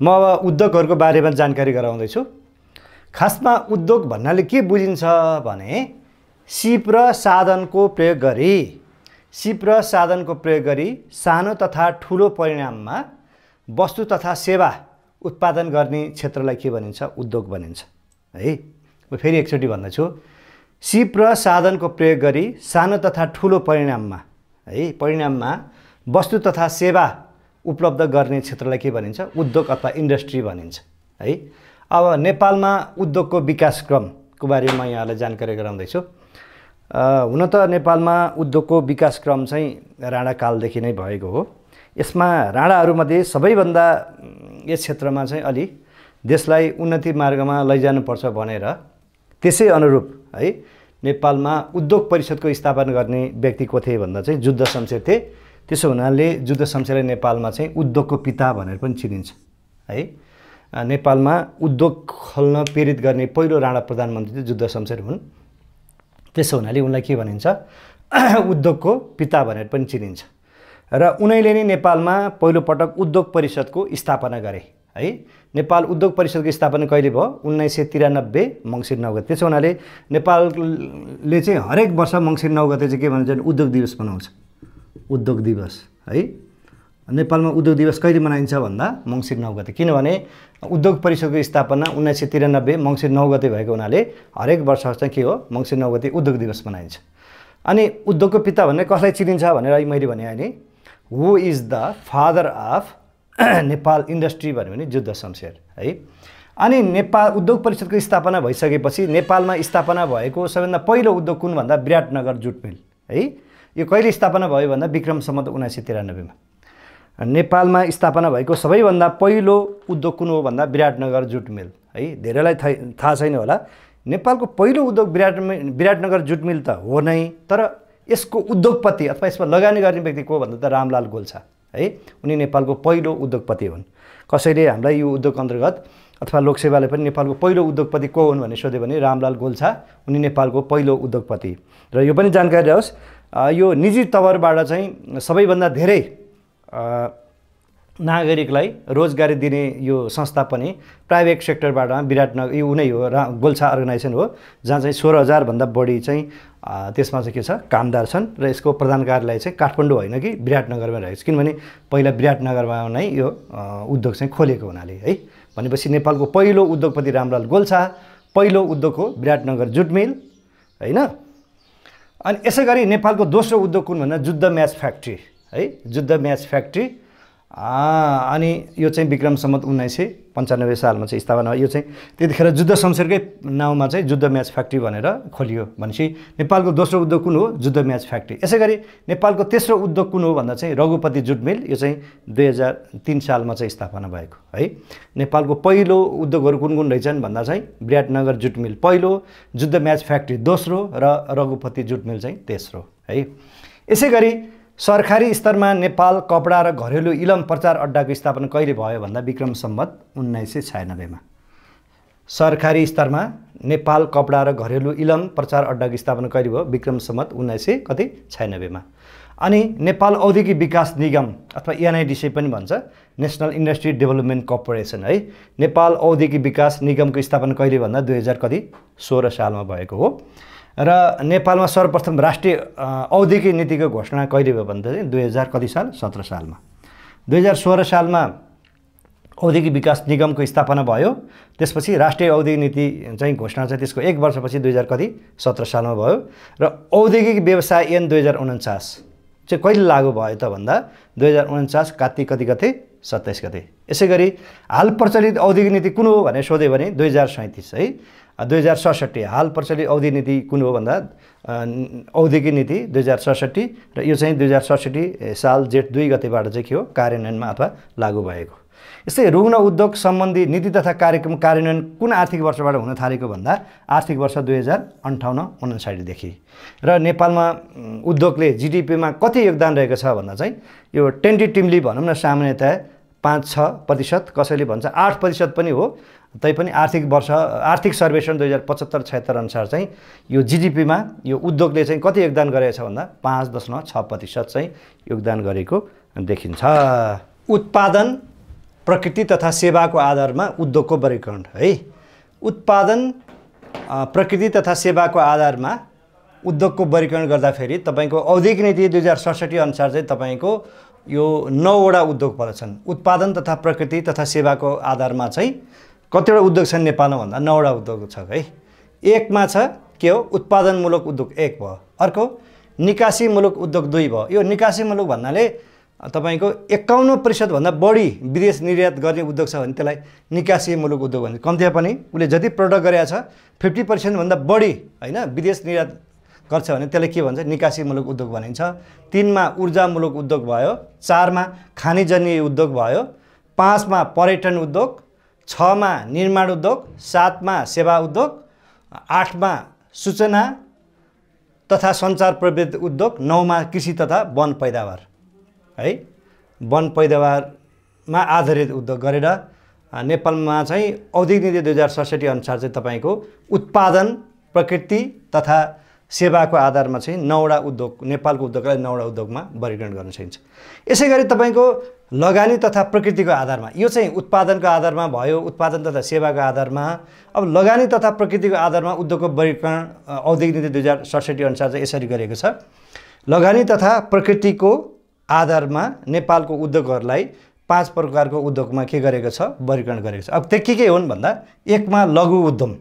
म अब उद्योगहरूको बारेमा जानकारी गराउँदैछु। खासमा उद्योग भन्नाले के बुझिन्छ भने सिप र साधनको प्रयोग गरी सानो तथा ठुलो परिमाणमा वस्तु तथा सेवा उत्पादन गर्ने क्षेत्रलाई के भनिन्छ? उद्योग भनिन्छ है। म फेरि एकचोटि भन्दैछु, सिप र साधनको प्रयोग गरी सानो तथा ठुलो परिमाणमा वस्तु तथा सेवा उपलब्ध गर्ने क्षेत्रलाई के भनिन्छ? उद्योग अथवा इन्डस्ट्री भनिन्छ है। अब नेपालमा उद्योगको विकास क्रमको बारेमा म यहाँलाई जानकारी गराउँदैछु। हुन त नेपालमा उद्योगको विकास क्रम चाहिँ राणाकालदेखि नै भएको हो। यसमा राणाहरूमध्ये सबैभन्दा यस क्षेत्रमा चाहिँ अलि देशलाई उन्नति मार्गमा लैजानुपर्छ भनेर त्यसै अनुरूप है नेपालमा उद्योग परिषदको स्थापना गर्ने व्यक्ति को थिए भन्दा चाहिँ जुद्ध शमशेर थिए। त्यसो हुनाले जुद्ध शमशेरलाई नेपालमा चाहिँ उद्योगको पिता भनेर पनि चिनिन्छ है। नेपालमा उद्योग खोल्न प्रेरित गर्ने पहिलो राणा प्रधानमन्त्री चाहिँ जुद्ध शमशेर हुन्। त्यसो हुनाले उनलाई के भनिन्छ? उद्योगको पिता भनेर पनि चिनिन्छ। र उनैले नै नेपालमा पहिलोपटक उद्योग परिषदको स्थापना गरे है। नेपाल उद्योग परिषदको स्थापना कहिले भयो? 1993 मङ्सिर 9 गते। त्यसो हुनाले नेपालले चाहिँ हरेक वर्ष मङ्सिर 9 गते चाहिँ के भन्छ? उद्योग दिवस मनाउँछ। उद्योग दिवस है। नेपालमा उद्योग दिवस कहिले मनाइन्छ भन्दा मङ्सिर 9 गते। किनभने उद्योग परिषदको स्थापना 1993 मङ्सिर 9 गते भएको हुनाले हरेक वर्ष चाहिँ के हो? मङ्सिर 9 गते उद्योग दिवस मनाइन्छ। अनि उद्योगको पिता भन्ने कसलाई चिनिन्छ भनेर मैले भने नि, who is the father of Nepal industry भन्यो भने जुद्ध शमशेर है। अनि नेपाल उद्योग परिषदको स्थापना भइसकेपछि नेपालमा स्थापना भएको सबैभन्दा पहिलो उद्योग कुन भन्दा विराटनगर जुट मिल है। यो कहिले स्थापना भयो भन्दा विक्रम सम्वत 1993 मा। नेपालमा स्थापना भएको सबैभन्दा पहिलो उद्योग कुन हो भन्दा विराटनगर जुट मिल है। धेरैलाई थाहा छैन होला, नेपालको पहिलो उद्योग विराटनगर जुट मिल त हो नै, तर यसको उद्योगपति अथवा यसमा लगानी गर्ने व्यक्ति को भन्दा त रामलाल गोल्छा है। उनी नेपालको पहिलो उद्योगपति हुन्। कसैले हामीलाई यो उद्योग अन्तर्गत अथवा लोकसेवाले पनि नेपालको पहिलो उद्योगपति को हुन् भनेर सोध्यो भने रामलाल गोल्छा उनी नेपालको पहिलो उद्योगपति। र यो पनि जानकारी होस्, यो निजी तवरबाट चाहिँ सबैभन्दा धेरै नागरिकलाई रोजगारी दिने यो संस्था पनि प्राइभेट सेक्टरबाट विराटनगर यो उनै हो, गोल्छा अर्गनाइजेसन हो, जहाँ चाहिँ 16,000 भन्दा बढी चाहिँ त्यसमा चाहिँ के छ? कामदार छन्। र यसको प्रधान कार्यालय चाहिँ काठमाडौँ होइन कि विराटनगरमा रहेको छ। किनभने पहिला विराटनगरमा नै यो उद्योग चाहिँ खोलेको हुनाले है। भनेपछि नेपालको पहिलो उद्योगपति रामलाल गोल्छा, पहिलो उद्योग हो विराटनगर जुट मिल होइन। अनि यसै गरी नेपालको दोस्रो उद्योग कुन भन्दा जुद्ध म्याच फ्याक्ट्री है। जुद्ध म्याच फ्याक्ट्री अनि यो चाहिँ विक्रम सम्वत 1995 सालमा चाहिँ स्थापना भयो। यो चाहिँ त्यतिखेर जुद्ध शमशेरकै नाउँमा चाहिँ जुद्ध म्याच फ्याक्ट्री भनेर खोलियो। भनेपछि नेपालको दोस्रो उद्योग कुन हो? Juddha match factory. यसै गरी नेपालको तेस्रो उद्योग कुन हो भन्दा चाहिँ रघुपति जुट मिल। यो चाहिँ 2003 सालमा चाहिँ स्थापना भएको है। नेपालको पहिलो उद्योगहरू कुन कुन रहेछन् भन्दा चाहिँ विराटनगर जुट मिल पहिलो, जुद्ध म्याच फ्याक्ट्री दोस्रो र रघुपति जुट मिल चाहिँ तेस्रो है। यसै गरी सरकारी स्तरमा नेपाल कपडा र घरेलु इलम प्रचार अड्डाको स्थापना कहिले भयो भन्दा विक्रम सम्वत 1996 मा। सरकारी स्तरमा नेपाल कपडा र घरेलु इलम प्रचार अड्डाको स्थापना कहिले भयो? विक्रम सम्वत 1996 मा। अनि नेपाल औद्योगिक विकास निगम अथवा एनआइडिसी पनि भन्छ, नेसनल इन्डस्ट्री डेभलपमेन्ट कर्पोरेसन है। नेपाल औद्योगिक विकास निगमको स्थापना कहिले भन्दा 2016 सालमा भएको हो। र नेपालमा सर्वप्रथम राष्ट्रिय औद्योगिक नीतिको घोषणा कहिले भयो भन्दा चाहिँ 2017 सालमा। 2016 सालमा औद्योगिक विकास निगमको स्थापना भयो। त्यसपछि राष्ट्रिय औद्योगिक नीति चाहिँ घोषणा चाहिँ त्यसको 1 वर्षपछि 2017 सालमा भयो। र औद्योगिक व्यवसाय ऐन 2049 चाहिँ कहिले लागू भयो त भन्दा 2049 कार्तिक कति गते? 27 गते। यसै गरी हाल प्रचलित औद्योगिक नीति कुन हो भनेर सोध्यो भने 2037 है। 2067 हाल प्रचलित औद्योगिक नीति कुन हो भन्दा औद्योगिक नीति 2067 र यो चाहिँ 2067 साल जेठ 2 गतेबाट चाहिँ के हो? कार्यान्वयनमा अथवा लागू भएको। यस्तै रुग्ण उद्योग सम्बन्धी नीति तथा कार्यक्रम कार्यान्वयन कुन आर्थिक वर्षबाट हुन थालेको भन्दा आर्थिक वर्ष 2058-59 देखि। र नेपालमा उद्योगले जीडीपीमा कति योगदान रहेको छ भन्दा चाहिँ यो टेन्टेटिभली भनौँ न सामान्यतया 5-6%, कसैले भन्छ 8% पनि हो। तैपनि आर्थिक सर्वेक्षण 2075-76 अनुसार चाहिँ यो जीडीपीमा यो उद्योगले चाहिँ कति योगदान गरेको छ भन्दा 5.6% चाहिँ योगदान गरेको देखिन्छ। उत्पादन प्रकृति तथा सेवाको आधारमा उद्योगको वर्गीकरण है। उत्पादन प्रकृति तथा सेवाको आधारमा उद्योगको वर्गीकरण गर्दाखेरि तपाईको औद्योगिक नीति 2067 अनुसार चाहिँ तपाईको यो 9 वटा उद्योग पर्छन्। उत्पादन तथा प्रकृति तथा सेवाको आधारमा चाहिँ कतिवटा उद्योग छन् नेपालमा भन्दा 9 वटा उद्योग छ है। एकमा छ के हो उत्पादनमूलक उद्योग 1 भयो, अर्को निकासीमूलक उद्योग 2 भयो। यो निकासीमूलक भन्नाले तपाईको 51% भन्दा बढी विदेश निर्यात गर्ने उद्योग छ भने त्यसलाई निकासीमूलक उद्योग भन्छ। कम्तीमा पनि उसले जति प्रडक्ट गरेको छ 50% भन्दा बढी हैन विदेश निर्यात गर्छ भने त्यसलाई के भन्छ निकासीमूलक उद्योग भनिन्छ। 3 मा ऊर्जामूलक उद्योग भयो, 4 मा खानीजन्य उद्योग भयो, 5 मा पर्यटन उद्योग, 6 मा निर्माण उद्योग, 7 मा सेवा उद्योग, 8 मा सूचना तथा सञ्चार प्रविधि उद्योग, 9 मा कृषि तथा वन पैदावार है। वन पैदावारमा आधारित उद्योग गरेर नेपालमा चाहिँ औद्योगिक नीति 2067 अनुसार चाहिँ तपाईको उत्पादन प्रकृति तथा सेवाको आधारमा चाहिँ 9 वटा उद्योग नेपालको उद्योगलाई 9 वटा उद्योगमा वर्गीकरण गर्न सकिन्छ। यसैगरी तपाईको लगानी तथा प्रकृतिको आधारमा यो चाहिँ उत्पादनको आधारमा भयो, उत्पादन तथा सेवाको आधारमा। अब लगानी तथा प्रकृतिको आधारमा उद्योगको वर्गीकरण औद्योगिक नीति 2067 अनुसार चाहिँ यसरी गरेको छ। लगानी तथा प्रकृतिको आधारमा नेपालको उद्योगहरूलाई 5 प्रकारको उद्योगमा के गरेको छ वर्गीकरण गरेको छ। अब त्यो के हुन् भन्दा 1 मा लघु उद्यम।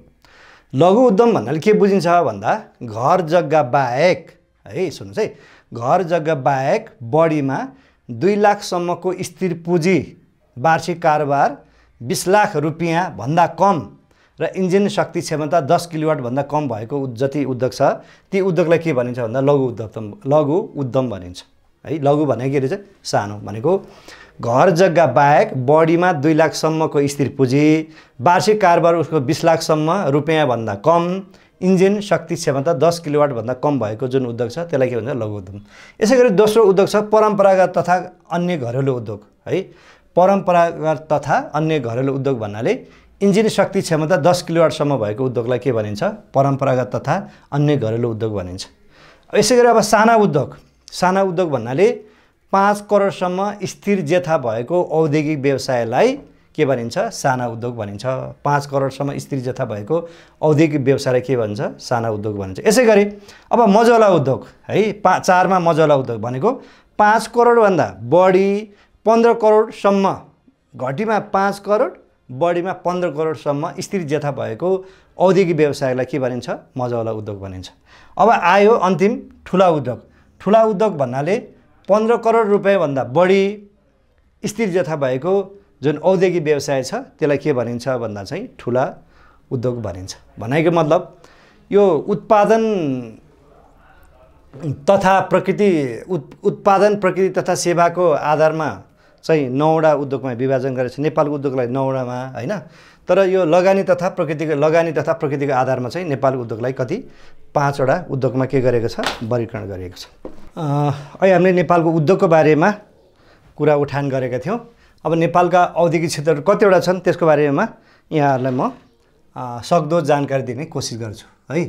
लघु उद्यम भन्नाले के बुझिन्छ भन्दा घर जग्गा बाहेक है, सुन्नुहोस् है, घर जग्गा बाहेक बढीमा 2 लाखसम्मको स्थिर पुँजी वार्षिक कारोबार 20 लाख रुपियाँ भन्दा कम र इन्जिन शक्ति क्षमता 10 किलोवाट भन्दा कम भएको जति उद्योग छ ती उद्योगलाई के भनिन्छ भन्दा लघु उद्यम भनिन्छ है। लघु भनेको के रहेछ सानो भनेको घर जग्गा बाहेक बढीमा 2 लाखसम्मको स्थिर पुँजी वार्षिक कारोबार उसको 20 लाखसम्म रुपियाँ भन्दा कम इन्जिन शक्ति क्षमता 10 किलोवाट भन्दा कम भएको जुन उद्योग छ त्यसलाई के भन्छ लघु उद्यम। यसैगरी दोस्रो उद्योग छ परम्परागत तथा अन्य घरेलु उद्योग है। परम्परागत तथा अन्य घरेलु उद्योग भन्नाले इन्जिन शक्ति क्षमता 10 किलोवाटसम्म भएको उद्योगलाई के भनिन्छ परम्परागत तथा अन्य घरेलु उद्योग भनिन्छ। यसैगरी अब साना उद्योग भन्नाले 5 करोडसम्म स्थिर जेथा भएको औद्योगिक व्यवसायलाई के भनिन्छ साना उद्योग भनिन्छ। 5 करोडसम्म स्थिर जेथा भएको औद्योगिक व्यवसायलाई के भन्छ साना उद्योग भनिन्छ। यसैगरी अब मझौला उद्योग है। 4 मा मझौला उद्योग भनेको 5 करोडभन्दा बढी 15 करोडसम्म, घटीमा 5 करोड बढीमा 15 करोडसम्म स्थिर जेथा भएको औद्योगिक व्यवसायलाई के भनिन्छ मझौला उद्योग भनिन्छ। अब आयो अन्तिम ठुला उद्योग। ठुला उद्योग भन्नाले 15 करोड रुपियाँ भन्दा बढी स्थिर जेथा भएको जुन औद्योगिक व्यवसाय छ त्यसलाई के भनिन्छ भन्दा चाहिँ ठुला उद्योग भनिन्छ। भनेको मतलब यो उत्पादन प्रकृति तथा सेवाको आधारमा चाहिँ 9 वटा उद्योगमा विभाजन गरेको छ। नेपालको उद्योगलाई 9 वटामा हैन, तर यो लगानी तथा प्रकृतिको आधारमा चाहिँ नेपालको उद्योगलाई कति 5 वटा उद्योगमा के गरेको छ वर्गीकरण गरिएको छ। अहिले हामीले नेपालको उद्योगको बारेमा कुरा उठान गरेका थियौँ। अब नेपालका औद्योगिक क्षेत्रहरू कतिवटा छन् त्यसको बारेमा यहाँहरूलाई म सक्दो जानकारी दिने कोसिस गर्छु है।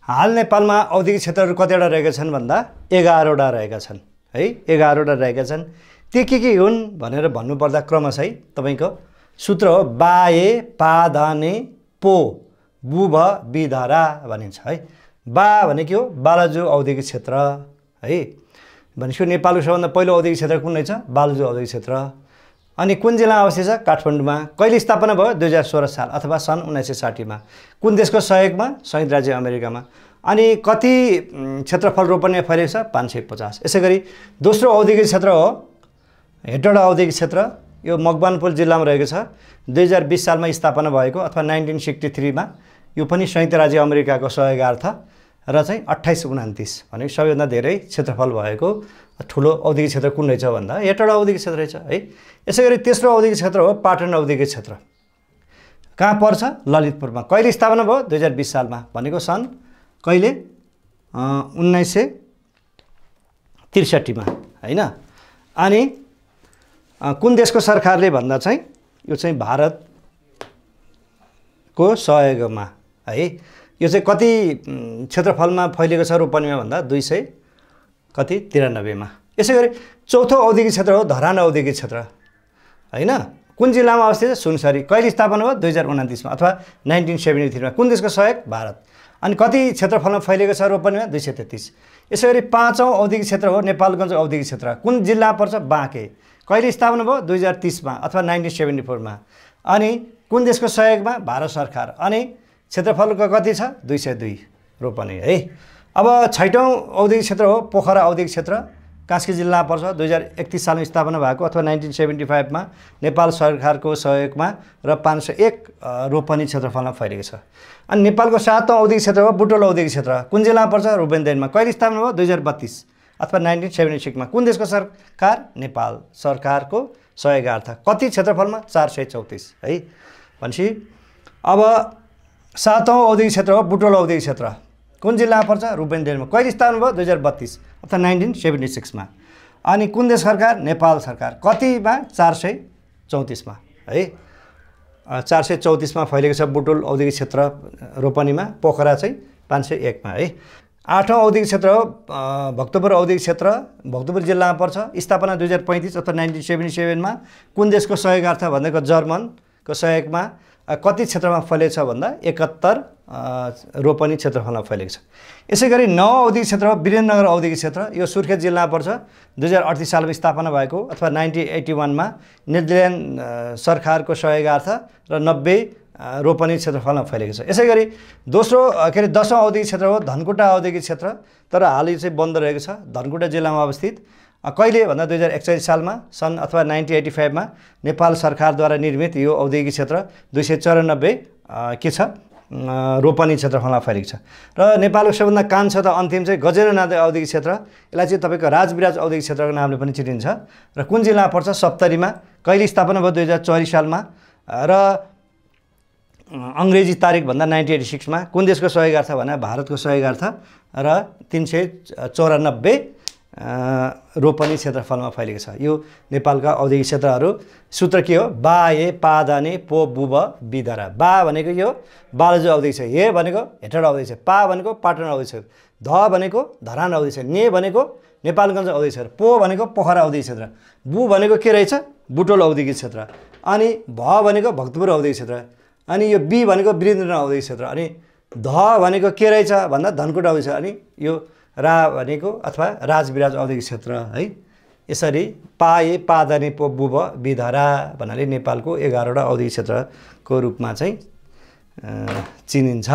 हाल नेपालमा औद्योगिक क्षेत्रहरू कतिवटा रहेका छन् भन्दा 11 वटा रहेका छन् है। 11 वटा रहेका छन्। ती के हुन् भनेर भन्नुपर्दा क्रमशः तपाईको सूत्र हो बाए पादाने पो बुभ विधरा भनिन्छ है। बा भनेको हो बालाजु औद्योगिक क्षेत्र है। भनेको नेपालको सबभन्दा पहिलो औद्योगिक क्षेत्र कुन रहेछ बालाजु औद्योगिक क्षेत्र। अनि कुन जिल्लामा अवस्थित छ काठमाडौँमा। कहिले स्थापना भयो 2016 साल अथवा सन् 1960 मा। कुन देशको सहयोगमा संयुक्त राज्य अमेरिकामा। अनि कति क्षेत्रफल रोपनीमा फैलिएको छ 550। यसैगरी दोस्रो औद्योगिक क्षेत्र हो हेटौडा औद्योगिक क्षेत्र। यो मकवानपुर जिल्लामा रहेको छ। 2020 सालमा स्थापना भएको अथवा 1963 मा। यो पनि संयुक्त राज्य अमेरिकाको सहयोगार्थ र चाहिँ 2829 भनेको सबैभन्दा धेरै क्षेत्रफल भएको ठुलो औद्योगिक क्षेत्र कुन रहेछ भन्दा हेटौडा औद्योगिक क्षेत्र रहेछ है। यसैगरी तेस्रो औद्योगिक क्षेत्र हो पाटन औद्योगिक क्षेत्र। कहाँ पर्छ ललितपुरमा। कहिले स्थापना भयो 2020 सालमा भनेको सन् कहिले 1963 मा हैन। अनि कुन देशको सरकारले भन्दा चाहिँ यो चाहिँ भारतको सहयोगमा है। यो चाहिँ कति क्षेत्रफलमा फैलिएको छ रोपनीमा भन्दा 293 मा। यसैगरी चौथो औद्योगिक क्षेत्र हो धरान औद्योगिक क्षेत्र हैन। कुन जिल्लामा अवस्थित छ? सुनसरी। कहिले स्थापना भयो? 2029 मा अथवा 1973 मा। कुन देशको सहयोग? भारत। अनि कति क्षेत्रफलमा फैलिएको छ रोपनीमा? 233। यसैगरी 5औं औद्योगिक क्षेत्र हो नेपालगञ्ज औद्योगिक क्षेत्र। कुन जिल्ला पर्छ? बाँके। कहिले स्थापना भयो? 2030 मा अथवा 1974 मा। अनि कुन देशको सहयोगमा? भारत सरकार। अनि क्षेत्रफलको कति छ? 202 रोपनी है। अब 6औं औद्योगिक क्षेत्र हो पोखरा औद्योगिक क्षेत्र। कास्की जिल्ला पर्छ। 2031 सालमा स्थापना भएको अथवा 1975 मा नेपाल सरकारको सहयोगमा र 501 रोपनी क्षेत्रफलमा फैलिएको छ। अनि नेपालको 7औं औद्योगिक क्षेत्र हो बुटोल औद्योगिक क्षेत्र। कुन जिल्लामा पर्छ? रूपन्देहीमा। कहिले स्थापना भयो? 2032 अथवा 1976 मा। कुन देशको सरकार? नेपाल सरकारको सहयोगार्थ। कति क्षेत्रफलमा? 434 है। भनेपछि अब 7औं औद्योगिक क्षेत्र हो बुटोल औद्योगिक क्षेत्र। कुन जिल्लामा पर्छ? रूपन्देहीमा। कहिले स्थापना भयो? 2032 अथवा 1976 मा। अनि कुन देश सरकार? नेपाल सरकार। कतिमा? 434 मा है। 434 मा फैलिएको छ बुटोल औद्योगिक क्षेत्र रोपनीमा। पोखरा चाहिँ 501 मा है। 8औं औद्योगिक क्षेत्र हो भक्तपुर औद्योगिक क्षेत्र। भक्तपुर जिल्लामा पर्छ। स्थापना 2035 अथवा 1977 मा। कुन देशको सहयोगार्थ भनेको? जर्मनको सहयोगमा। कति क्षेत्रमा फैलिएको छ भन्दा 71 रोपनी क्षेत्रफलमा फैलिएको छ। यसैगरी 9औं औद्योगिक क्षेत्र हो वीरेन्द्रनगर औद्योगिक क्षेत्र। यो सुर्खेत जिल्लामा पर्छ। 2038 सालमा स्थापना भएको अथवा 1981 मा नेदरल्यान्ड सरकारको सहयोगार्थ र 90 रोपनी क्षेत्रफलमा फैलिएको छ। यसैगरी दोस्रो 10औं औद्योगिक क्षेत्र हो धनकुटा औद्योगिक क्षेत्र। तर हाल यो चाहिँ बन्द रहेको छ। धनकुटा जिल्लामा अवस्थित। कहिले भन्दा 2041 सालमा सन् अथवा 1985 मा नेपाल सरकारद्वारा निर्मित यो औद्योगिक क्षेत्र 294 के छ रोपनी क्षेत्रफलमा फैलिएको छ। र नेपालको सबभन्दा कान्छो त अन्तिम चाहिँ गजेन्द्रनाथ औद्योगिक क्षेत्र। यसलाई चाहिँ तपाईँको राजविराज औद्योगिक क्षेत्रको नामले पनि चिनिन्छ। र कुन जिल्लामा पर्छ? सप्तरीमा। कहिले स्थापना भयो? 2004 सालमा। र अङ्ग्रेजी तारिक भन्दा 1986 मा। कुन देशको सहयोगार्थ भने? भारतको सहयोगार्थ। र 394 रोपनी क्षेत्रफलमा फैलिएको छ। यो नेपालका औद्योगिक क्षेत्रहरू। सूत्र के हो? बा ए पादाने पो बुब बिधरा। बा भनेको यो बालजु औद्योगिक क्षेत्र। हे भनेको हेटौडा औद्योगिक क्षेत्र। पा भनेको पाटन औद्योगिक क्षेत्र। ध भनेको धरान औद्योगिक क्षेत्र। ने भनेको नेपालगञ्ज औद्योगिक क्षेत्र। पो भनेको पोखरा औद्योगिक क्षेत्र। बु भनेको के रहेछ? बुटोल औद्योगिक क्षेत्र। अनि भ भनेको भक्तपुर औद्योगिक क्षेत्र। अनि यो बी भनेको वीरेन्द्रनगर औद्योगिक क्षेत्र। अनि ध भनेको के रहेछ भन्दा धनकुटा औद्योगिक क्षेत्र। अनि यो रा भनेको अथवा राजविराज औद्योगिक क्षेत्र है। यसरी पाए पादाने पो बुब बिधरा भन्नाले नेपालको 11वटा औद्योगिक क्षेत्रको रूपमा चाहिँ चिनिन्छ।